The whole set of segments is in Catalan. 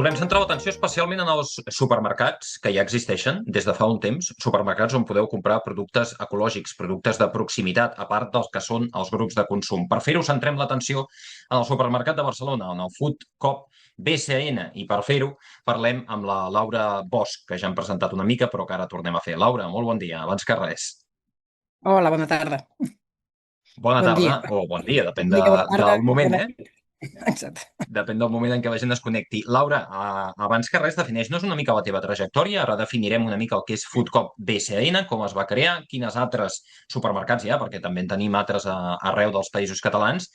Volem centrar l'atenció especialment en els supermercats que ja existeixen des de fa un temps, supermercats on podeu comprar productes ecològics, productes de proximitat, a part dels que són els grups de consum. Per fer-ho, centrem l'atenció en el supermercat de Barcelona, en el Food Coop BCN, i per fer-ho parlem amb la Laura Bosch, que ja hem presentat una mica, però que ara tornem a fer. Laura, molt bon dia. Abans que res, Hola, bona tarda. bona Bon dia. tarda o bon dia, depèn Bon dia, bona tarda. del moment, Bona eh? nit. Exacte. Depèn del moment en què la gent es connecti. Laura, abans que res, defineix-nos una mica la teva trajectòria. Ara definirem una mica el que és Food Coop BCN, com es va crear, quines altres supermercats hi ha, perquè també en tenim altres arreu dels països catalans.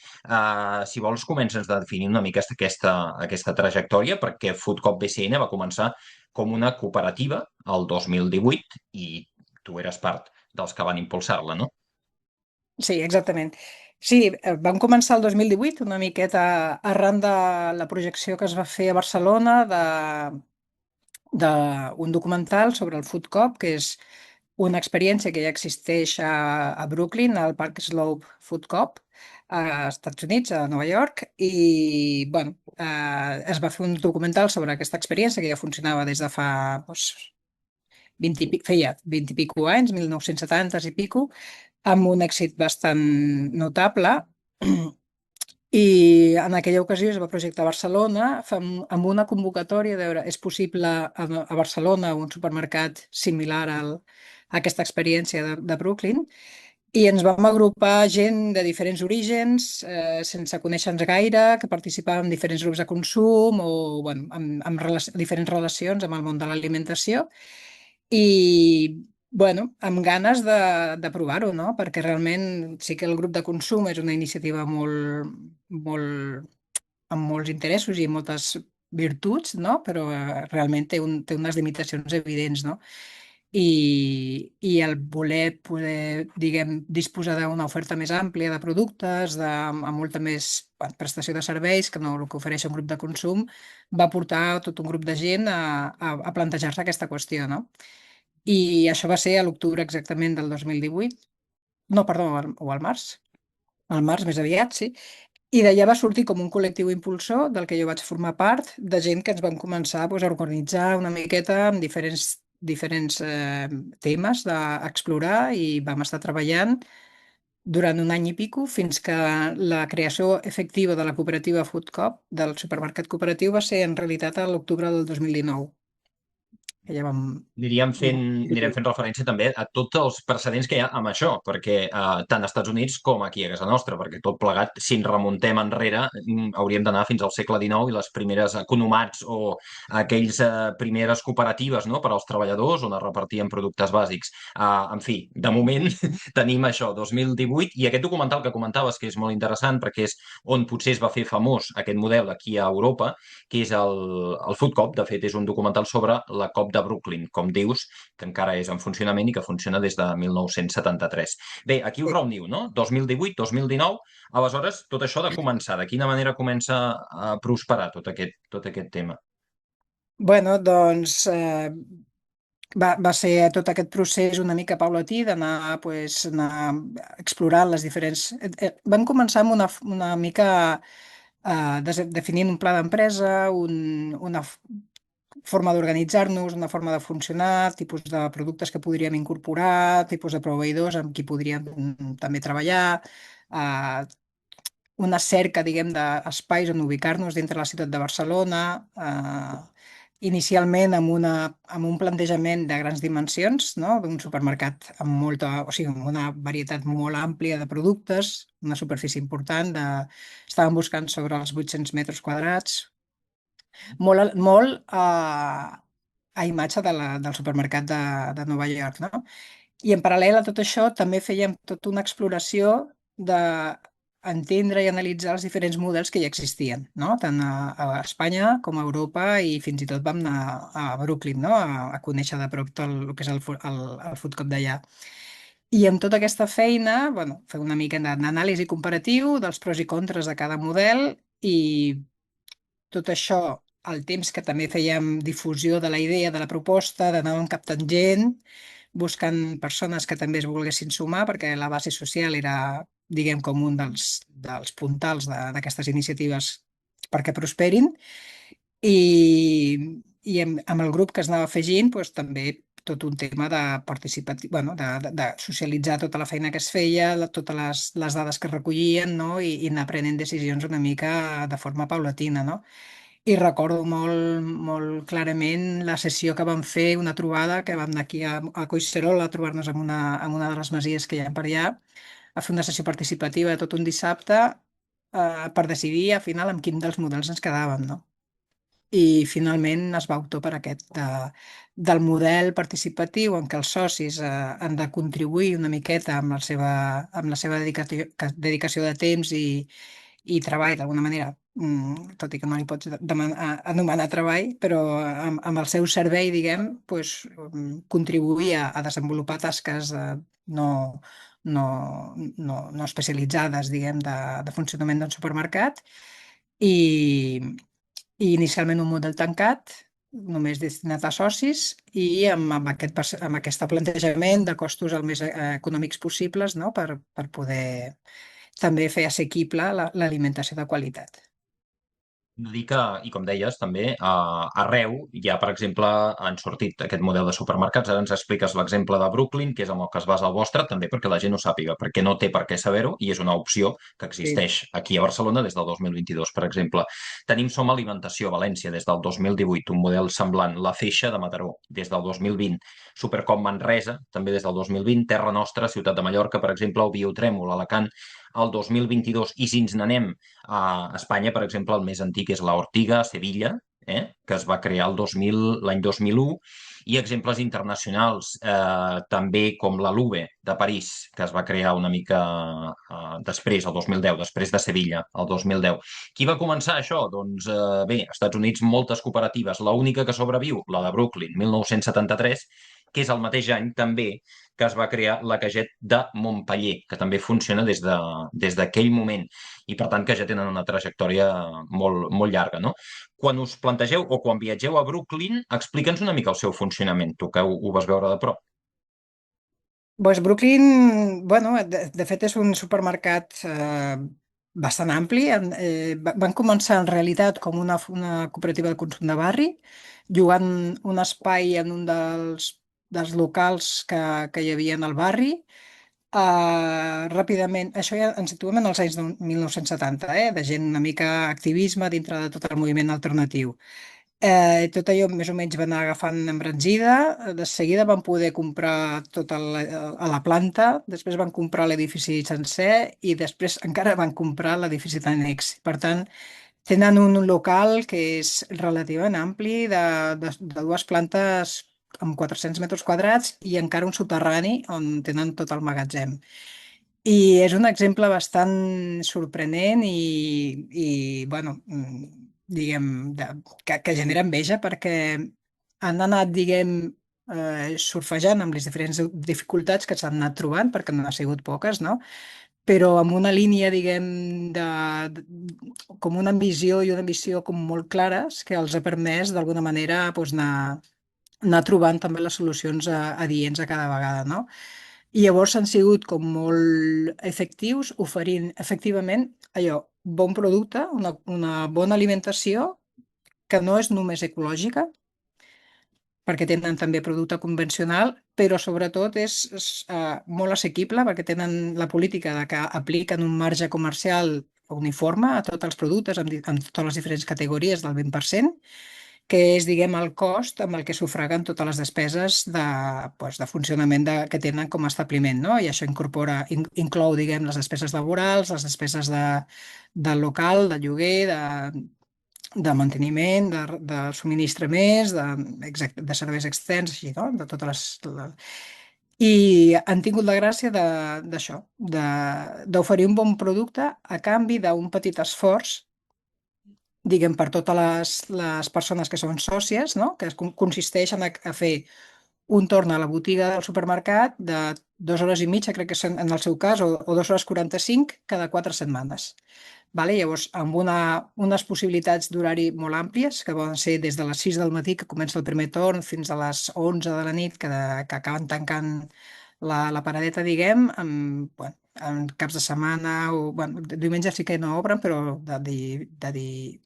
Si vols, comença'ns a definir una mica aquesta trajectòria, perquè Food Coop BCN va començar com una cooperativa el 2018 i tu eres part dels que van impulsar-la, no? Sí, exactament. Sí, vam començar el 2018 una miqueta arran de la projecció que es va fer a Barcelona d'un documental sobre el Food Coop, que és una experiència que ja existeix a Brooklyn, al Park Slope Food Coop, als Estats Units, a Nova York, i bueno, es va fer un documental sobre aquesta experiència que ja funcionava des de fa 20 i pico, feia 20 i pico anys, 1970 i pico, amb un èxit bastant notable. I en aquella ocasió es va projectar a Barcelona amb una convocatòria de veure, és possible a Barcelona un supermercat similar a aquesta experiència de Brooklyn, i ens vam agrupar gent de diferents orígens, sense conèixer-nos gaire, que participava en diferents grups de consum o bueno, amb diferents relacions amb el món de l'alimentació, i bueno, amb ganes de provar-ho, no? Perquè realment sí que el grup de consum és una iniciativa amb molts interessos i moltes virtuts, no? Però realment té unes limitacions evidents, no? I el voler poder, diguem, disposar d'una oferta més àmplia de productes, amb molta més prestació de serveis que no el que ofereix un grup de consum, va portar tot un grup de gent a plantejar-se aquesta qüestió, no? I això va ser a l'octubre exactament del 2018. No, perdó, o al març més aviat, sí. I d'allà va sortir com un col·lectiu impulsor del que jo vaig formar part, de gent que ens vam començar doncs, a organitzar una miqueta amb diferents temes a explorar, i vam estar treballant durant un any i pico fins que la creació efectiva de la cooperativa Food Coop, del supermercat cooperatiu, va ser en realitat a l'octubre del 2019. Que ja vam... Anirem fent referència també a tots els precedents que hi ha amb això, perquè tant als Estats Units com aquí a casa nostra, perquè tot plegat, si ens remuntem enrere, hauríem d'anar fins al segle XIX i les primeres economats o aquells primeres cooperatives, no?, per als treballadors on es repartien productes bàsics. En fi, de moment tenim això, 2018, i aquest documental que comentaves, que és molt interessant perquè és on potser es va fer famós aquest model aquí a Europa, que és el Food Coop. De fet, és un documental sobre la Coop de Brooklyn, com dius, que encara és en funcionament i que funciona des de 1973. Bé, aquí us reuniu, no? 2018, 2019, aleshores, tot això de començar, de quina manera comença a prosperar tot aquest tema? Bueno, doncs va ser tot aquest procés una mica paulatí d'anar pues, anar explorant les diferents... Vam començar amb una mica definint un pla d'empresa, una forma d'organitzar-nos, una forma de funcionar, tipus de productes que podríem incorporar, tipus de proveïdors amb qui podríem també treballar, eh, una cerca, diguem, d'espais on ubicar-nos dintre la ciutat de Barcelona, inicialment amb un plantejament de grans dimensions, no? D'un supermercat amb o sigui, amb una varietat molt àmplia de productes, una superfície important, estàvem buscant sobre els 800 metres quadrats, molt a imatge del supermercat de Nova York, no? I en paral·lel a tot això també fèiem tota una exploració d'entendre i analitzar els diferents models que ja existien, no? Tant a Espanya com a Europa, i fins i tot vam anar a Brooklyn, no? A conèixer de prop tot el que és el food court d'allà. I amb tota aquesta feina, bueno, fer una mica d'anàlisi comparatiu dels pros i contres de cada model, i tot això al temps que també fèiem difusió de la idea, de la proposta, d'anàvem captant gent, buscant persones que també es volguessin sumar, perquè la base social era, diguem, com un dels puntals d'aquestes iniciatives perquè prosperin. I amb el grup que es anava afegint, doncs, també tot un tema de participatiu, bueno, de socialitzar tota la feina que es feia, totes les dades que es recollien, no? I anar prenent decisions una mica de forma paulatina, no? I recordo molt, molt clarament la sessió que vam fer, una trobada que vam anar aquí a Collserola a trobar-nos en una de les masies que hi ha per allà, a fer una sessió participativa tot un dissabte per decidir al final amb quin dels models ens quedàvem, no? I finalment es va optar per aquest del model participatiu en què els socis han de contribuir una miqueta amb la seva dedicació de temps i treball d'alguna manera, tot i que no li pots anomenar treball, però amb el seu servei, diguem, doncs, contribuir a desenvolupar tasques no, no, no especialitzades, diguem, de funcionament d'un supermercat i, i inicialment un model tancat, només destinat a socis i amb aquest plantejament de costos el més econòmics possibles, no? Per poder també fer assequible l'alimentació de qualitat. Dir que, i com deies, també arreu ja, per exemple, han sortit aquest model de supermercats. Ara ens expliques l'exemple de Brooklyn, que és amb el que es basa el vostre, també perquè la gent ho sàpiga, perquè no té per què saber-ho i és una opció que Sí. existeix aquí a Barcelona des del 2022, per exemple. Tenim Som Alimentació a València des del 2018, un model semblant. La Feixa de Mataró des del 2020. Supercom Manresa, també des del 2020. Terra Nostra, Ciutat de Mallorca, per exemple, o Biotrèmol, Alacant, el 2022. I si ens n'anem a Espanya, per exemple, el més antic és la Ortiga, a Sevilla, que es va crear l'any 2001, i exemples internacionals, també com la Louvre de París, que es va crear una mica després, el 2010, després de Sevilla, el 2010. Qui va començar això? Doncs bé, als Estats Units moltes cooperatives. L'única que sobreviu, la de Brooklyn, 1973, que és el mateix any també que es va crear la Caget de Montpeller, que també funciona des d'aquell moment i per tant que ja tenen una trajectòria molt, molt llarga, no? Quan us plantegeu o quan viatgeu a Brooklyn, explica'ns una mica el seu funcionament, tu que ho vas veure de prop. Pues Brooklyn, bueno, de fet és un supermercat bastant ampli. Van començar en realitat com una cooperativa de consum de barri, jugant un espai en un dels locals que hi havia en el barri. Ràpidament, això ja ens situem en els anys de 1970, de gent una mica activisme dintre de tot el moviment alternatiu. Tot allò més o menys va anar agafant embranzida. De seguida van poder comprar tota a la planta, després van comprar l'edifici sencer i després encara van comprar l'edifici annex. Per tant, tenen un local que és relativament ampli, de dues plantes amb 400 metres quadrats i encara un soterrani on tenen tot el magatzem. I és un exemple bastant sorprenent bueno, diguem, que genera enveja perquè han anat, diguem, surfejant amb les diferents dificultats que s'han anat trobant, perquè no ha sigut poques, no? Però amb una línia, diguem, com una ambició i una ambició com molt clares que els ha permès d'alguna manera doncs, anar trobant també les solucions adients a cada vegada, no? I llavors han sigut com molt efectius oferint efectivament allò, bon producte, una bona alimentació que no és només ecològica, perquè tenen també producte convencional, però sobretot és molt assequible perquè tenen la política de que apliquen un marge comercial uniforme a tots els productes amb totes les diferents categories del 20%, que és, diguem, el cost amb el que sufraguen totes les despeses doncs, de funcionament que tenen com a establiment, no? I això inclou, diguem, les despeses laborals, les despeses del local, de lloguer, de manteniment, de subministraments, de serveis externs, així, no? De totes I han tingut la gràcia d'això, d'oferir un bon producte a canvi d'un petit esforç, diguem, per totes les persones que són sòcies, no? Que consisteix a fer un torn a la botiga del supermercat de 2 hores i mitja, crec que és en el seu cas, o 2 hores 45 cada 4 setmanes. Vale? Llavors, amb unes possibilitats d'horari molt àmplies, que poden ser des de les 6 del matí, que comença el primer torn, fins a les 11 de la nit, que acaben tancant la paradeta, diguem, bueno, en caps de setmana, o bueno, diumenge sí que no obren, però de dir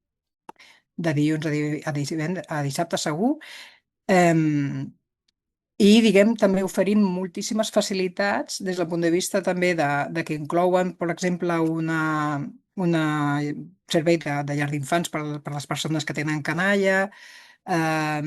de dilluns a dissabte segur. Em, I, diguem, també oferim moltíssimes facilitats des del punt de vista també de que inclouen, per exemple, una servei de llar d'infants per les persones que tenen canalla, eh,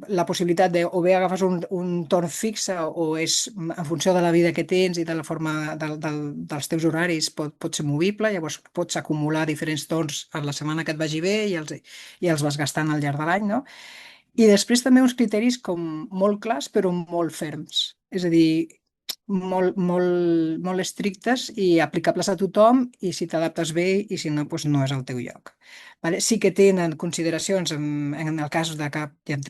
la possibilitat de o bé agafes un torn fixe o és en funció de la vida que tens i de la forma dels teus horaris pot ser movible, llavors pots acumular diferents torns en la setmana que et vagi bé i els vas gastant al llarg de l'any, no? I després també uns criteris com molt clars però molt ferms, és a dir, molt estrictes i aplicables a tothom i si t'adaptes bé i si no, doncs no és el teu lloc. Vale? Sí que tenen consideracions en el cas de que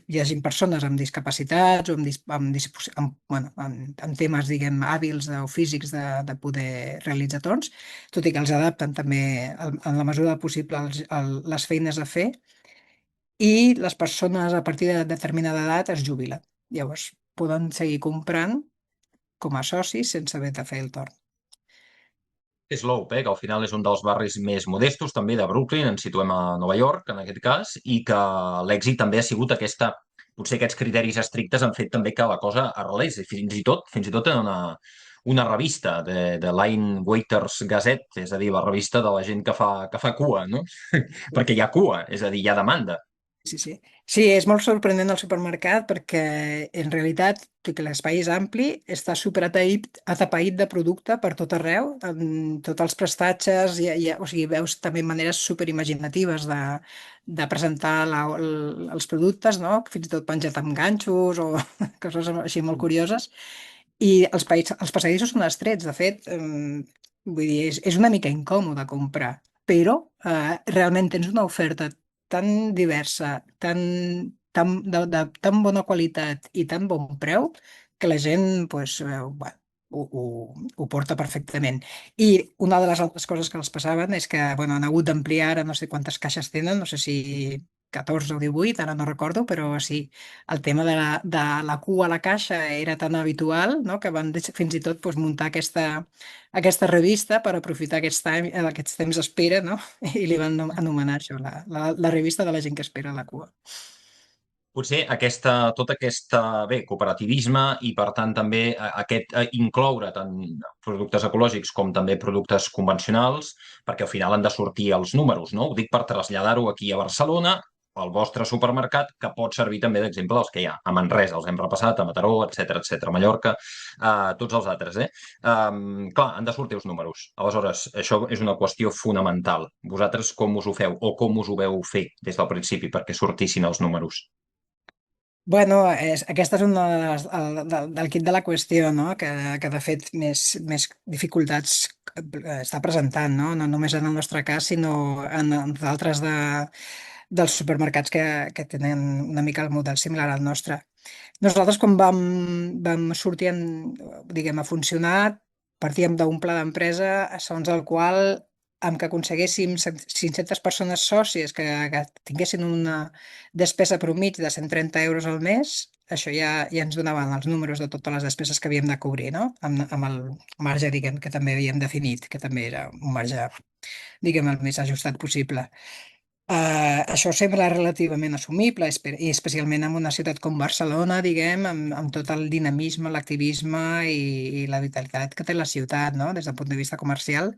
hi hagi persones amb discapacitats o amb temes, diguem, hàbils o físics de poder realitzar torns, tot i que els adapten també en la mesura del possible les feines a fer i les persones a partir de determinada edat es jubilen. Llavors poden seguir comprant com a socis sense haver de fer el torn. Slope, que al final és un dels barris més modestos també de Brooklyn, ens situem a Nova York en aquest cas, i que l'èxit també ha sigut potser aquests criteris estrictes han fet també que la cosa arrelés, i fins i tot en una revista de Line Waiters Gazette, és a dir, la revista de la gent que fa cua, no? Perquè hi ha cua, és a dir, hi ha demanda. Sí, sí. Sí, és molt sorprenent el supermercat perquè en realitat, tot i que l'espai és ampli, està atapeït de producte per tot arreu, amb tots els prestatges, o sigui, veus també maneres superimaginatives de presentar els productes, no? Fins i tot penjat amb ganxos o coses així molt curioses. I els passadissos són estrets, de fet, vull dir, és una mica incòmode comprar, però realment tens una oferta tan diversa, de tan bona qualitat i tan bon preu, que la gent pues, bueno, ho porta perfectament. I una de les altres coses que els passaven és que bueno, han hagut d'ampliar, ara no sé quantes caixes tenen, no sé si 14 o 18, ara no recordo, però sí, el tema de la cua a la caixa era tan habitual, no?, que van fins i tot pues, muntar aquesta revista per aprofitar aquests temps d'espera, no? I li van anomenar això, la revista de la gent que espera a la cua. Potser tot bé, cooperativisme i, per tant, també incloure tant productes ecològics com també productes convencionals, perquè al final han de sortir els números, no? Ho dic per traslladar-ho aquí a Barcelona, al vostre supermercat, que pot servir també d'exemple als que hi ha. A Manresa els hem repassat, a Mataró, etc, a Mallorca, tots els altres, eh? Clar, han de sortir els números. Aleshores, això és una qüestió fonamental. Vosaltres com us ho feu o com us ho veu fer des del principi perquè sortissin els números? Bueno, aquesta és una del quid de la qüestió, no? Que de fet més dificultats està presentant, no? No només en el nostre cas, sinó en d'altres dels supermercats que tenen una mica el model similar al nostre. Nosaltres, quan vam sortir, diguem, a funcionar, partíem d'un pla d'empresa segons el qual, amb que aconseguéssim 500 persones sòcies que tinguessin una despesa per mig de 130 euros al mes, això ja ens donaven els números de totes les despeses que havíem de cobrir, no? Amb el marge, diguem, que també havíem definit, que també era un marge, diguem, el més ajustat possible. Això sembla relativament assumible, i especialment en una ciutat com Barcelona, diguem, amb tot el dinamisme, l'activisme i la vitalitat que té la ciutat, no?, des del punt de vista comercial.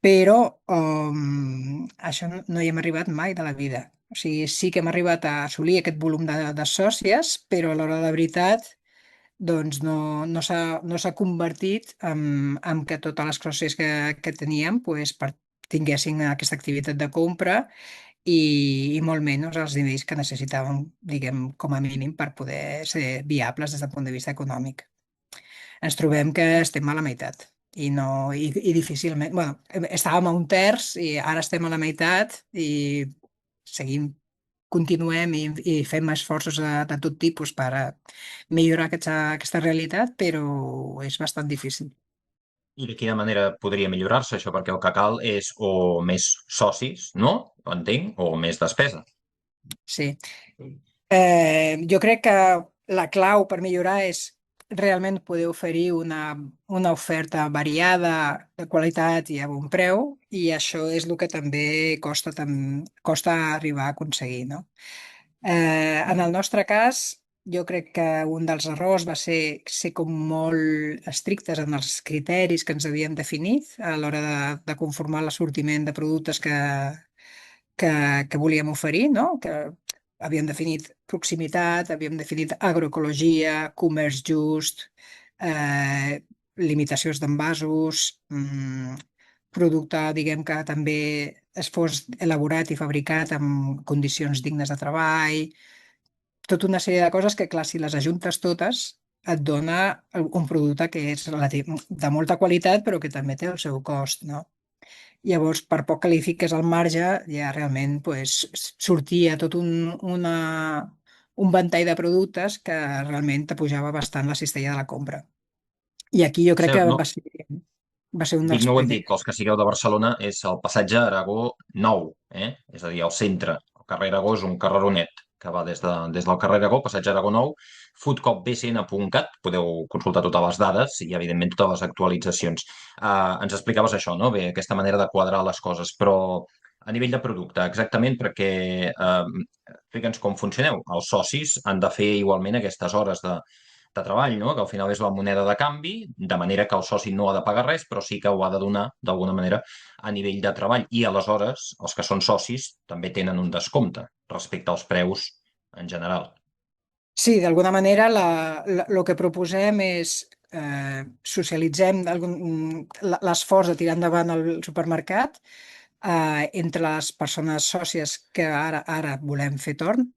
Però això no hi hem arribat mai de la vida. O sigui, sí que hem arribat a assolir aquest volum de sòcies, però a l'hora de la veritat doncs no s'ha convertit en que totes les sòcies que teníem pues, tinguessin aquesta activitat de compra i molt menys els nivells que necessitàvem, diguem, com a mínim per poder ser viables des del punt de vista econòmic. Ens trobem que estem a la meitat i, no, i difícilment... bueno, estàvem a un terç i ara estem a la meitat i seguim, continuem i fem esforços de tot tipus per millorar aquesta realitat, però és bastant difícil. I de quina manera podria millorar-se això? Perquè el que cal és o més socis, no? Entenc, o més despesa. Sí. Jo crec que la clau per millorar és realment poder oferir una oferta variada, de qualitat i a bon preu, i això és el que també costa arribar a aconseguir, no? En el nostre cas, jo crec que un dels errors va ser com molt estrictes en els criteris que ens havíem definit a l'hora de conformar l'assortiment de productes que volíem oferir, no? Que havíem definit proximitat, havíem definit agroecologia, comerç just, limitacions d'envasos, producte, diguem que també es fos elaborat i fabricat en condicions dignes de treball, tota una sèrie de coses que, clar, si les ajuntes totes, et dona un producte que és de molta qualitat, però que també té el seu cost, no? Llavors, per poc que li fiques al marge, ja realment pues, sortia tot un ventall de productes que realment t'apujava bastant la cistella de la compra. I aquí jo crec que Cert, no, va ser un dic, dels no ho hem dit, primers. pels que sigueu de Barcelona, és el passatge Aragó 9, és a dir, al centre. El carrer Aragó és un carreronet que va des del carrer Aragó, passatge Aragó 9, foodcopbcn.cat, podeu consultar totes les dades i, evidentment, totes les actualitzacions. Ens explicaves això, no? Bé, aquesta manera de quadrar les coses, però a nivell de producte, exactament perquè explica'ns com funcioneu. Els socis han de fer igualment aquestes hores de treball, no? Que al final és la moneda de canvi, de manera que el soci no ha de pagar res, però sí que ho ha de donar d'alguna manera a nivell de treball. I aleshores, els que són socis també tenen un descompte respecte als preus en general. Sí, d'alguna manera el que proposem és socialitzem l'esforç de tirar endavant el supermercat entre les persones sòcies que ara volem fer torn.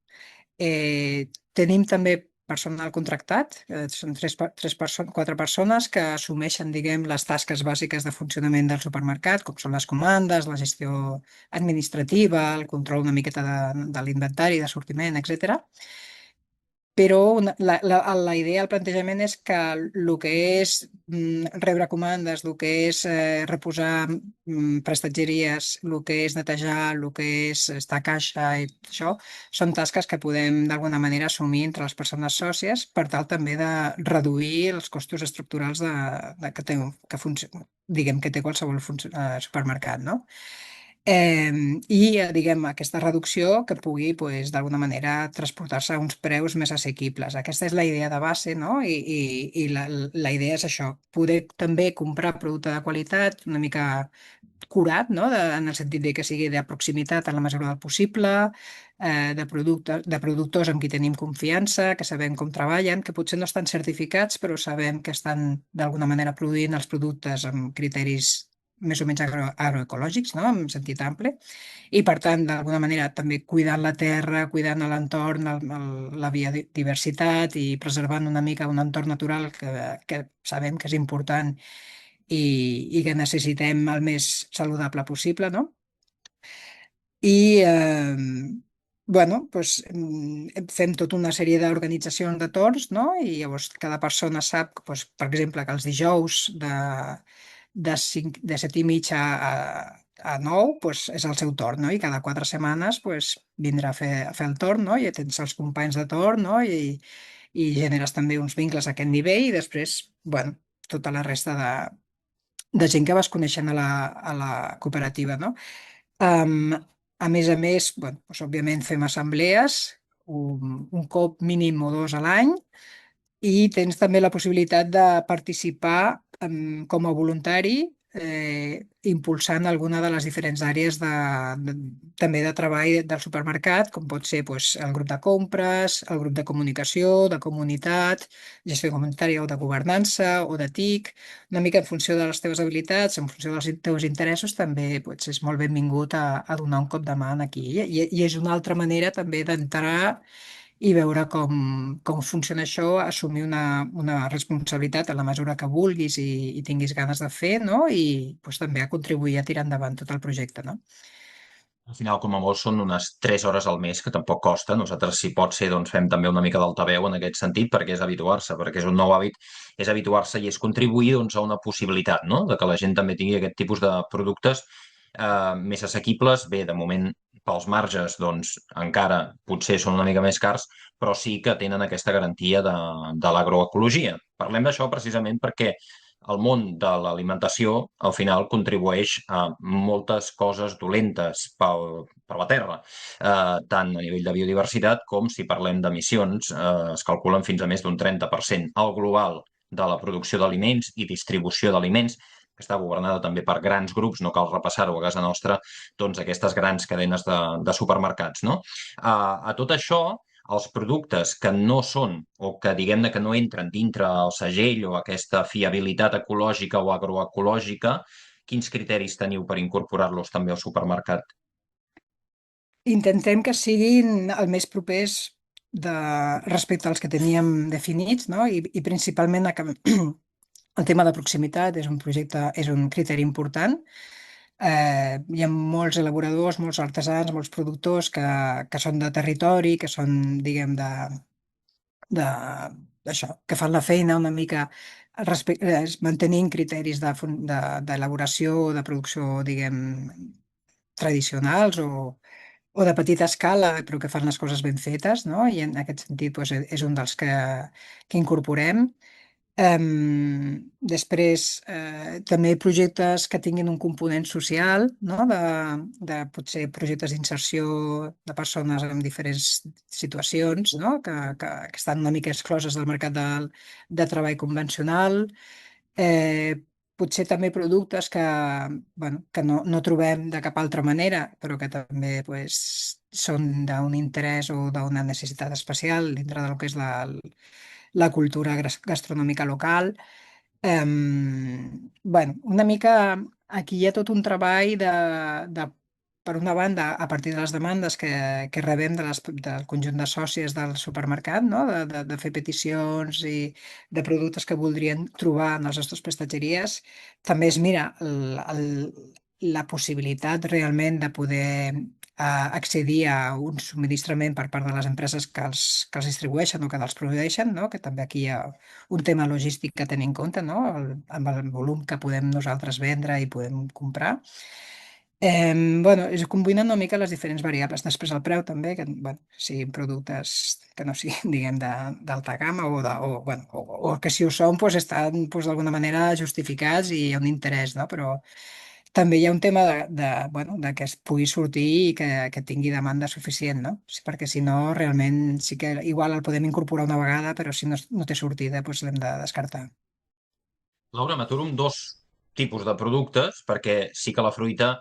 Tenim també personal contractat, són quatre persones que assumeixen, diguem, les tasques bàsiques de funcionament del supermercat, com són les comandes, la gestió administrativa, el control una miqueta de l'inventari, de sortiment, etc. Però la idea, el plantejament és que el que és rebre comandes, el que és reposar prestatgeries, el que és netejar, el que és estar a caixa i tot això, són tasques que podem d'alguna manera assumir entre les persones sòcies per tal també de reduir els costos estructurals diguem, que té qualsevol supermercat, no? Diguem, aquesta reducció que pugui, pues, d'alguna manera, transportar-se a uns preus més assequibles. Aquesta és la idea de base, no? I la idea és això, poder també comprar producte de qualitat, una mica curat, no? En el sentit de que sigui de proximitat en la mesura del possible, de productors amb qui tenim confiança, que sabem com treballen, que potser no estan certificats, però sabem que estan d'alguna manera produint els productes amb criteris més o menys agroecològics, no? En sentit ample, i per tant, d'alguna manera, també cuidant la terra, cuidant l'entorn, la biodiversitat i preservant una mica un entorn natural que sabem que és important i que necessitem el més saludable possible, no? I, bueno, doncs, fem tota una sèrie d'organitzacions de torns, no? I llavors cada persona sap, doncs, per exemple, que els dijous de 7:30 a 9 doncs és el seu torn, no? I cada 4 setmanes doncs, vindrà a fer el torn, no? I tens els companys de torn, no? I generes també uns vincles a aquest nivell i després, bueno, tota la resta de gent que vas coneixent a la cooperativa, no? A més, bueno, doncs, òbviament fem assemblees un cop mínim o dos a l'any i tens també la possibilitat de participar com a voluntari impulsant alguna de les diferents àrees també de treball del supermercat, com pot ser doncs, el grup de compres, el grup de comunicació, de comunitat, gestió comunitària o de governança o de TIC, una mica en funció de les teves habilitats, en funció dels teus interessos, també doncs, és molt benvingut a donar un cop de mà aquí. I és una altra manera també d'entrar i veure com funciona això, assumir una responsabilitat en la mesura que vulguis i tinguis ganes de fer, no? I doncs, també a contribuir a tirar endavant tot el projecte, no? Al final, com a molt, són unes 3 hores al mes, que tampoc costa. Nosaltres, si pot ser, doncs fem també una mica d'altaveu en aquest sentit, perquè és habituar-se, perquè és un nou hàbit, és habituar-se i és contribuir doncs, a una possibilitat, no? De que la gent també tingui aquest tipus de productes més assequibles. Bé, de moment pels marges, doncs encara potser són una mica més cars, però sí que tenen aquesta garantia de l'agroecologia. Parlem d'això precisament perquè el món de l'alimentació al final contribueix a moltes coses dolentes per la Terra, tant a nivell de biodiversitat com si parlem d'emissions, es calculen fins a més d'un 30%. El global de la producció d'aliments i distribució d'aliments, que està governada també per grans grups, no cal repassar-ho a casa nostra, doncs aquestes grans cadenes de supermercats, no? A tot això, els productes que no són o que diguem-ne que no entren dintre el segell o aquesta fiabilitat ecològica o agroecològica, quins criteris teniu per incorporar-los també al supermercat? Intentem que siguin el més propers de, respecte als que teníem definits, no? I principalment el tema de proximitat és un projecte, és un criteri important. Hi ha molts elaboradors, molts artesans, molts productors que són de territori, que són, diguem, de, d'això, que fan la feina una mica mantenint criteris d'elaboració o de producció, diguem, tradicionals o de petita escala, però que fan les coses ben fetes, no? I en aquest sentit doncs, és un dels que incorporem. Després, també projectes que tinguin un component social, no? De potser projectes d'inserció de persones en diferents situacions, no? Que estan una mica excloses del mercat de treball convencional. Eh, Potser també productes bueno, que no trobem de cap altra manera, però que també pues, són d'un interès o d'una necessitat especial dintre del que és la cultura gastronòmica local. Bueno, una mica aquí hi ha tot un treball per una banda, a partir de les demandes que rebem del conjunt de sòcies del supermercat, no? De fer peticions i de productes que voldrien trobar en les nostres prestatgeries. També es mira la possibilitat realment de poder accedir a un subministrament per part de les empreses que els distribueixen o que els produeixen, no? Que també aquí hi ha un tema logístic que tenir en compte, no? Amb el volum que podem nosaltres vendre i podem comprar. Bueno, es combinen una mica les diferents variables. Després el preu també, que bueno, siguin productes que no siguin, diguem, d'alta gamma bueno, o que si ho són, doncs estan doncs, d'alguna manera justificats i hi ha un interès, no? Però també hi ha un tema bueno, de que es pugui sortir i que tingui demanda suficient, no? Sí, perquè si no, realment sí que igual el podem incorporar una vegada, però si no té sortida, doncs l'hem de descartar. Laura, m'aturo amb dos tipus de productes, perquè sí que la fruita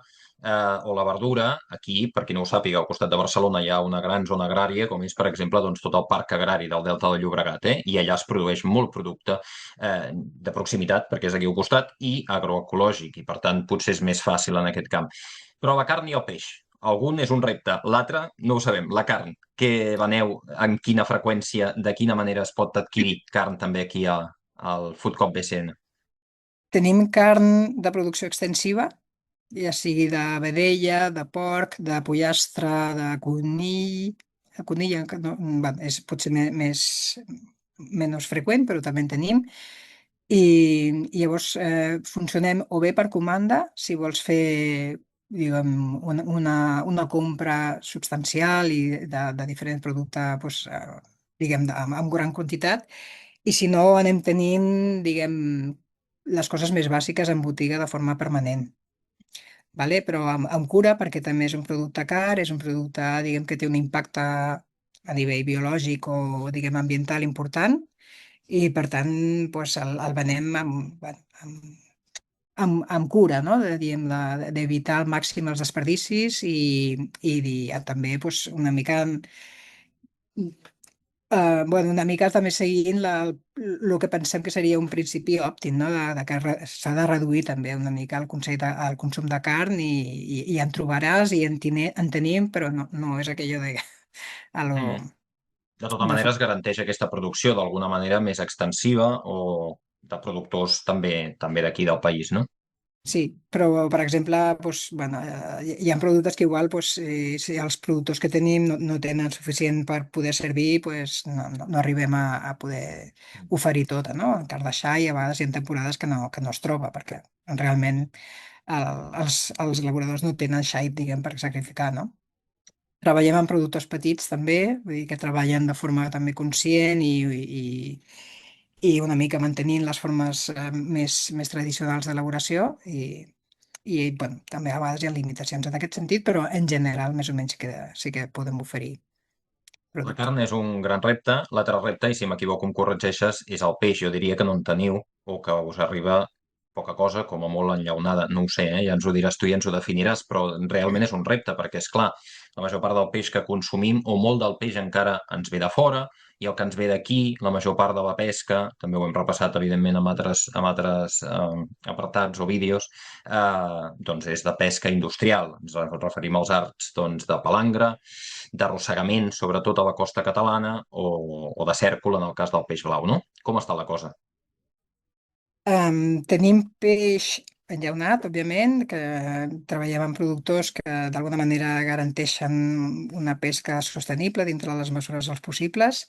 o la verdura, aquí, per qui no ho sàpiga, al costat de Barcelona hi ha una gran zona agrària, com és, per exemple, doncs, tot el parc agrari del Delta del Llobregat, i allà es produeix molt producte de proximitat, perquè és aquí al costat, i agroecològic, i per tant potser és més fàcil en aquest camp. Però la carn i el peix, algun és un repte, l'altre no ho sabem. La carn, què veneu, en quina freqüència, de quina manera es pot adquirir carn també aquí al Food Coop BCN? Tenim carn de producció extensiva, ja sigui de vedella, de porc, de pollastre, de conill. El conill no, bueno, és potser menys freqüent, però també en tenim. I llavors funcionem o bé per comanda, si vols fer diguem, una compra substancial i de diferent producte doncs, diguem, amb gran quantitat, i si no anem tenint diguem, les coses més bàsiques en botiga de forma permanent. Vale? Però amb cura perquè també és un producte car, és un producte diguem, que té un impacte a nivell biològic o diguem, ambiental important i per tant doncs, el venem bueno, amb cura, no? Diguem, d'evitar al màxim els desperdicis i també doncs, una mica bueno, una mica també seguint el que pensem que seria un principi òptim, no? De que s'ha de reduir també una mica el consum de carn i en trobaràs i en tenim, però no és aquello de a lo, Mm. De tota de manera, fa- es garanteix aquesta producció d'alguna manera més extensiva o de productors també d'aquí del país, no? Sí, però per exemple, doncs, bueno, hi ha productes que igual doncs, si els productors que tenim no tenen suficient per poder servir, doncs, no arribem a poder oferir tota, no? En cas de xai, a vegades hi ha temporades que no es troba, perquè realment els elaboradors no tenen xai, diguem, per sacrificar, no? Treballem amb productors petits també, vull dir que treballen de forma també conscient i una mica mantenint les formes més tradicionals d'elaboració i bueno, també a vegades hi ha limitacions en aquest sentit, però en general més o menys sí que podem oferir La producte. carn és un gran repte. L'altre repte, i si m'equivoco em corregeixes, és el peix. Jo diria que no en teniu o que us arriba poca cosa, com a molt enllaunada. No ho sé, ja ens ho diràs tu i ens ho definiràs, però realment és un repte, perquè, és clar, la major part del peix que consumim, o molt del peix encara ens ve de fora, i el que ens ve d'aquí, la major part de la pesca, també ho hem repassat, evidentment, amb altres apartats o vídeos, doncs és de pesca industrial. Ens referim als arts doncs, de palangre, d'arrossegament, sobretot a la costa catalana, o de cèrcol en el cas del peix blau, no? Com està la cosa? Tenim peix enllaunat, òbviament, que treballem amb productors que d'alguna manera garanteixen una pesca sostenible dintre de les mesures dels possibles.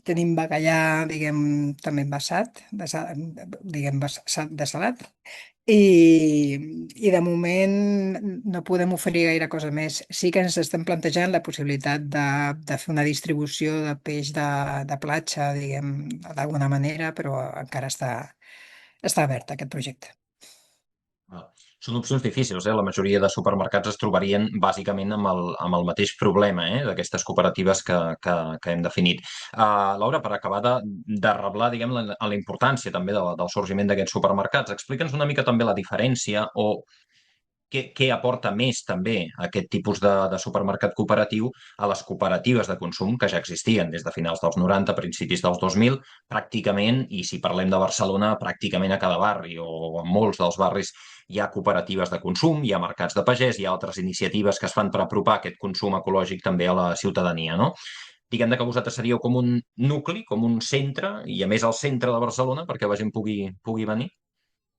Tenim bacallà, diguem, també envasat, diguem, desalat. I de moment no podem oferir gaire cosa més. Sí que ens estem plantejant la possibilitat de fer una distribució de peix de platja, diguem, d'alguna manera, però encara està obert aquest projecte. Ah, són opcions difícils, eh? La majoria de supermercats es trobarien bàsicament amb el mateix problema, d'aquestes cooperatives que hem definit. Laura, per acabar de reblar, diguem, la importància també del sorgiment d'aquests supermercats, explica'ns una mica també la diferència o què aporta més també aquest tipus de supermercat cooperatiu a les cooperatives de consum que ja existien des de finals dels 90, principis dels 2000, pràcticament, i si parlem de Barcelona, pràcticament a cada barri o en molts dels barris hi ha cooperatives de consum, hi ha mercats de pagès, hi ha altres iniciatives que es fan per apropar aquest consum ecològic també a la ciutadania, no? Diguem que vosaltres seríeu com un nucli, com un centre, i a més al centre de Barcelona perquè la gent pugui venir.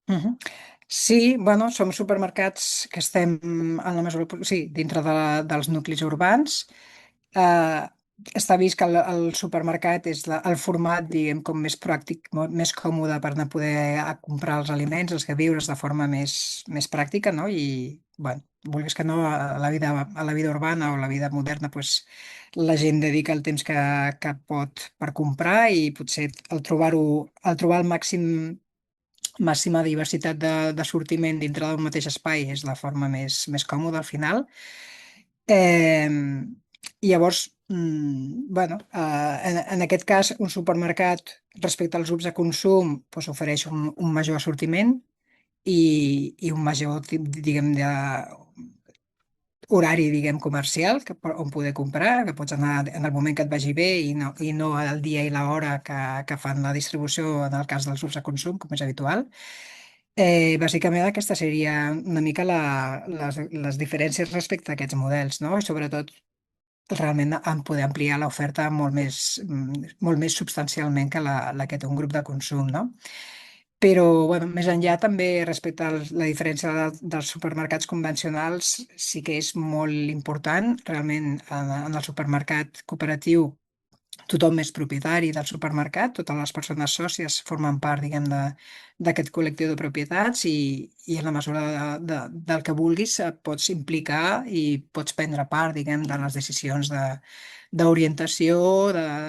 Mhm. Sí, bueno, som supermercats que estem en la mesura, sí, dintre dels nuclis urbans. Eh, Està vist que el supermercat és el format, diguem, com més pràctic, més còmode per anar a poder a comprar els aliments, els queviures de forma més pràctica, no? I, bueno, vulguis que no, a la vida urbana o la vida moderna, pues, la gent dedica el temps que pot per comprar i potser el trobar el màxima diversitat de sortiment dintre d'un mateix espai és la forma més còmoda al final. Eh, i llavors, bueno, en aquest cas, un supermercat respecte als grups de consum doncs, ofereix un major assortiment i un major, diguem, horari, diguem, comercial on poder comprar, que pots anar en el moment que et vagi bé i no el dia i l'hora que fan la distribució en el cas dels grups de consum, com és habitual. Bàsicament aquesta seria una mica les diferències respecte a aquests models, no? I sobretot realment en poder ampliar l'oferta molt més substancialment que la que té un grup de consum, no? Però, bueno, més enllà també respecte a la diferència dels supermercats convencionals sí que és molt important. Realment en el supermercat cooperatiu tothom és propietari del supermercat, totes les persones sòcies formen part, diguem, d'aquest col·lectiu de propietats i en la mesura del que vulguis et pots implicar i pots prendre part, diguem, de les decisions d'orientació,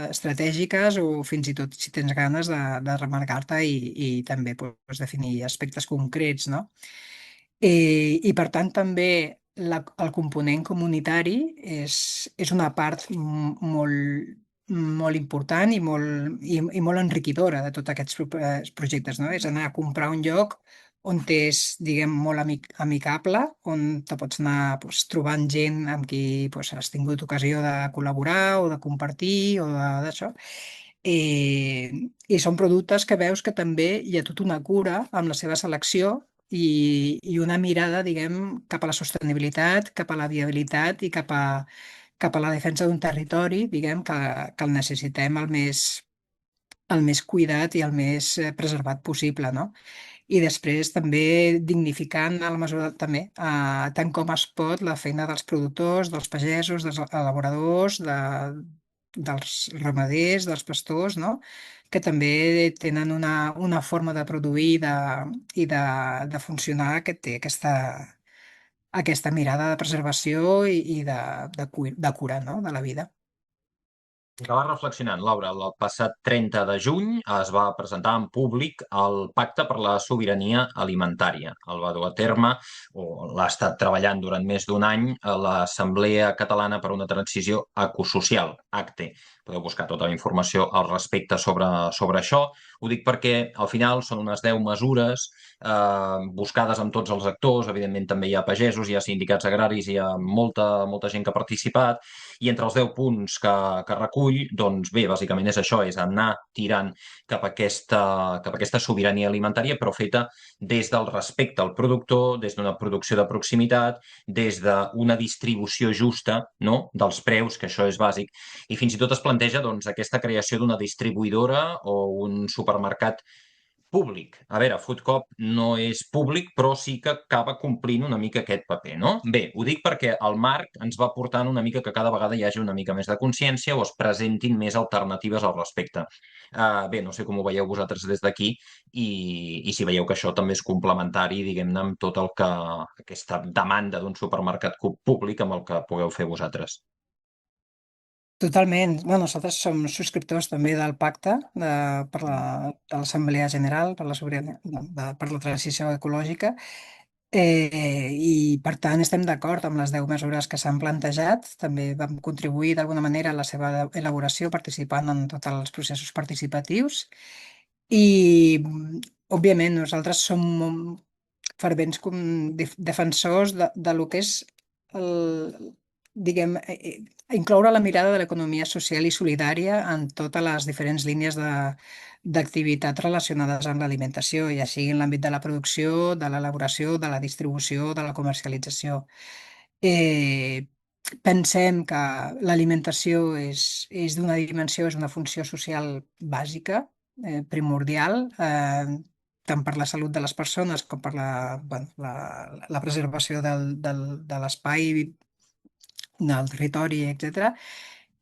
estratègiques o fins i tot, si tens ganes, de remarcar-te i també pues, definir aspectes concrets, no? I per tant també el component comunitari és una part molt important i molt enriquidora de tots aquests projectes, no? És anar a comprar un lloc on és, diguem, molt amicable, on te pots anar pues, trobant gent amb qui pues, has tingut ocasió de col·laborar o de compartir o d'això. I són productes que veus que també hi ha tota una cura amb la seva selecció i una mirada, diguem, cap a la sostenibilitat, cap a la viabilitat i cap a la defensa d'un territori, diguem, que el necessitem el més cuidat i el més preservat possible, no? I després també dignificant a la mesura també, tant com es pot, la feina dels productors, dels pagesos, dels elaboradors, dels ramaders, dels pastors, no? Que també tenen una forma de produir i de funcionar que té aquesta mirada de preservació i de cura, no? De la vida. Acaba reflexionant, Laura. El passat 30 de juny es va presentar en públic el Pacte per la Sobirania Alimentària. El va dur a terme, o l'ha estat treballant durant més d'un any, a l'Assemblea Catalana per una Transició Ecosocial, ACTE. Podeu buscar tota la informació al respecte sobre això. Ho dic perquè al final són unes 10 mesures buscades amb tots els actors. Evidentment també hi ha pagesos, hi ha sindicats agraris, hi ha molta gent que ha participat, i entre els 10 punts que recull, doncs bé, bàsicament és això, és anar tirant cap a aquesta sobirania alimentària, però feta des del respecte al productor, des d'una producció de proximitat, des d'una distribució justa, no?, dels preus, que això és bàsic, i fins i tot es planteja doncs, aquesta creació d'una distribuïdora o un supermercat públic. A veure, Food Coop no és públic, però sí que acaba complint una mica aquest paper, no? Bé, ho dic perquè el marc ens va portant una mica que cada vegada hi hagi una mica més de consciència o es presentin més alternatives al respecte. Bé, no sé com ho veieu vosaltres des d'aquí i si veieu que això també és complementari, diguem-ne, amb tot el que aquesta demanda d'un supermercat públic amb el que pugueu fer vosaltres. Totalment. Bueno, nosaltres som subscriptors també del pacte de l'Assemblea General per la sobirania, per la transició ecològica, i per tant estem d'acord amb les 10 mesures que s'han plantejat. També vam contribuir d'alguna manera a la seva elaboració participant en tots els processos participatius i, òbviament, nosaltres som fervents defensors de lo que és el, diguem, incloure la mirada de l'economia social i solidària en totes les diferents línies d'activitats relacionades amb l'alimentació, ja sigui en l'àmbit de la producció, de l'elaboració, de la distribució, de la comercialització. Eh, Pensem que l'alimentació és d'una dimensió, és una funció social bàsica, primordial, tant per la salut de les persones com per bueno, la preservació de l'espai, del territori, etc.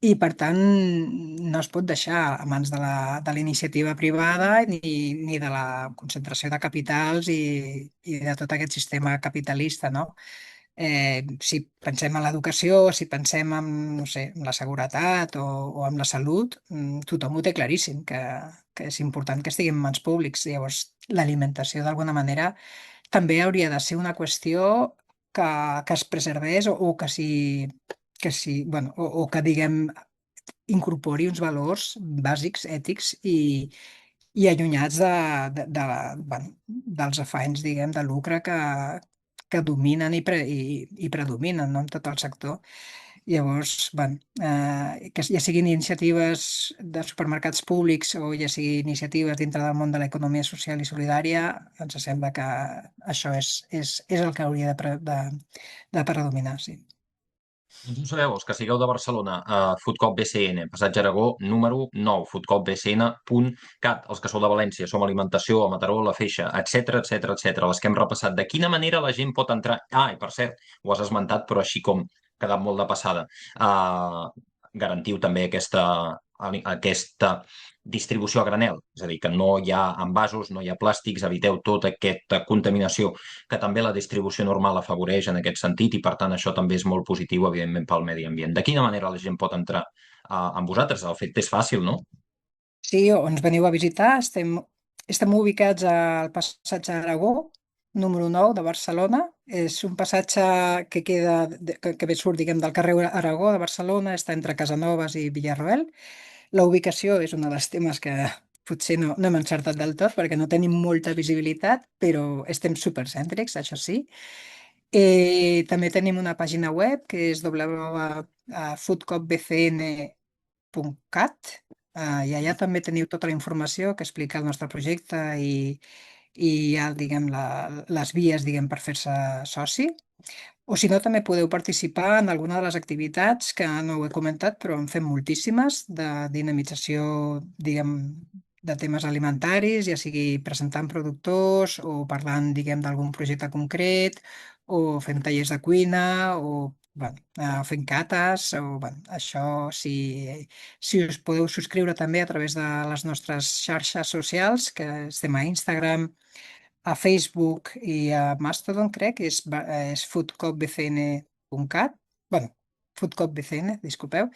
I, per tant, no es pot deixar a mans de la iniciativa privada ni de la concentració de capitals i de tot aquest sistema capitalista, no? Si pensem en l'educació, si pensem en, no sé, en la seguretat o en la salut, tothom ho té claríssim, que és important que estigui en mans públics. Llavors, l'alimentació, d'alguna manera, també hauria de ser una qüestió que es preservés bueno, o que, diguem, incorpori uns valors bàsics, ètics i allunyats bueno, dels afanys, diguem, de lucre que dominen i predominen, no?, en tot el sector. Llavors, bueno, que ja siguin iniciatives de supermercats públics o ja siguin iniciatives dintre del món de l'economia social i solidària, ens sembla que això és el que hauria de predominar, sí. Doncs ho sabeu, els que sigueu de Barcelona, Food Coop BCN, Passatge Aragó, número 9, foodcoopbcn.cat. Els que sou de València, Som Alimentació, a Mataró, La Feixa, etc, les que hem repassat. De quina manera la gent pot entrar? Ah, i per cert, ho has esmentat, però així com ha quedat molt de passada. Garantiu també aquesta distribució a granel, és a dir, que no hi ha envasos, no hi ha plàstics, eviteu tota aquesta contaminació que també la distribució normal afavoreix en aquest sentit i, per tant, això també és molt positiu, evidentment, pel medi ambient. De quina manera la gent pot entrar amb vosaltres? El fet és fàcil, no? Sí, o ens veniu a visitar. Estem ubicats al passatge Aragó, número 9 de Barcelona. És un passatge que queda, que ve surt, diguem, del carrer Aragó de Barcelona, està entre Casanovas i Villarroel. La ubicació és un dels temes que potser no hem encertat del tot perquè no tenim molta visibilitat, però estem supercèntrics, això sí. També tenim una pàgina web que és www.foodcopbcn.cat, i allà també teniu tota la informació que explica el nostre projecte i hi ha, diguem, les vies, diguem, per fer-se soci. O si no, també podeu participar en alguna de les activitats que no ho he comentat, però en fem moltíssimes, de dinamització, diguem, de temes alimentaris, ja sigui presentant productors o parlant, diguem, d'algun projecte concret, o fent tallers de cuina, o bueno, fent cates, o bueno, això, si us podeu subscriure també a través de les nostres xarxes socials, que estem a Instagram, a Facebook i a Mastodon, crec, és foodcopbcn.cat, bueno, foodcopbcn, disculpeu,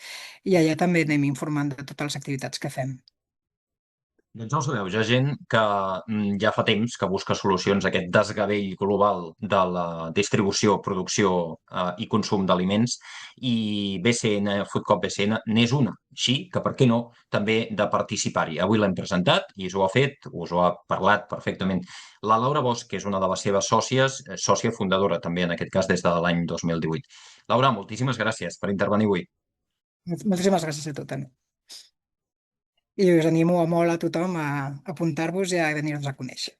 i allà també anem informant de totes les activitats que fem. Doncs ja ho sabeu, hi ha gent que ja fa temps que busca solucions a aquest desgavell global de la distribució, producció i consum d'aliments i BCN, Food Cop BCN, n'és una. Així que, per què no, també de participar-hi. Avui l'hem presentat i us ho ha fet, us ho ha parlat perfectament la Laura Bosch, que és una de les seves sòcies, sòcia fundadora també, en aquest cas, des de l'any 2018. Laura, moltíssimes gràcies per intervenir avui. Moltíssimes gràcies a tu també. I us animo molt a tothom a apuntar-vos i a venir-nos a conèixer.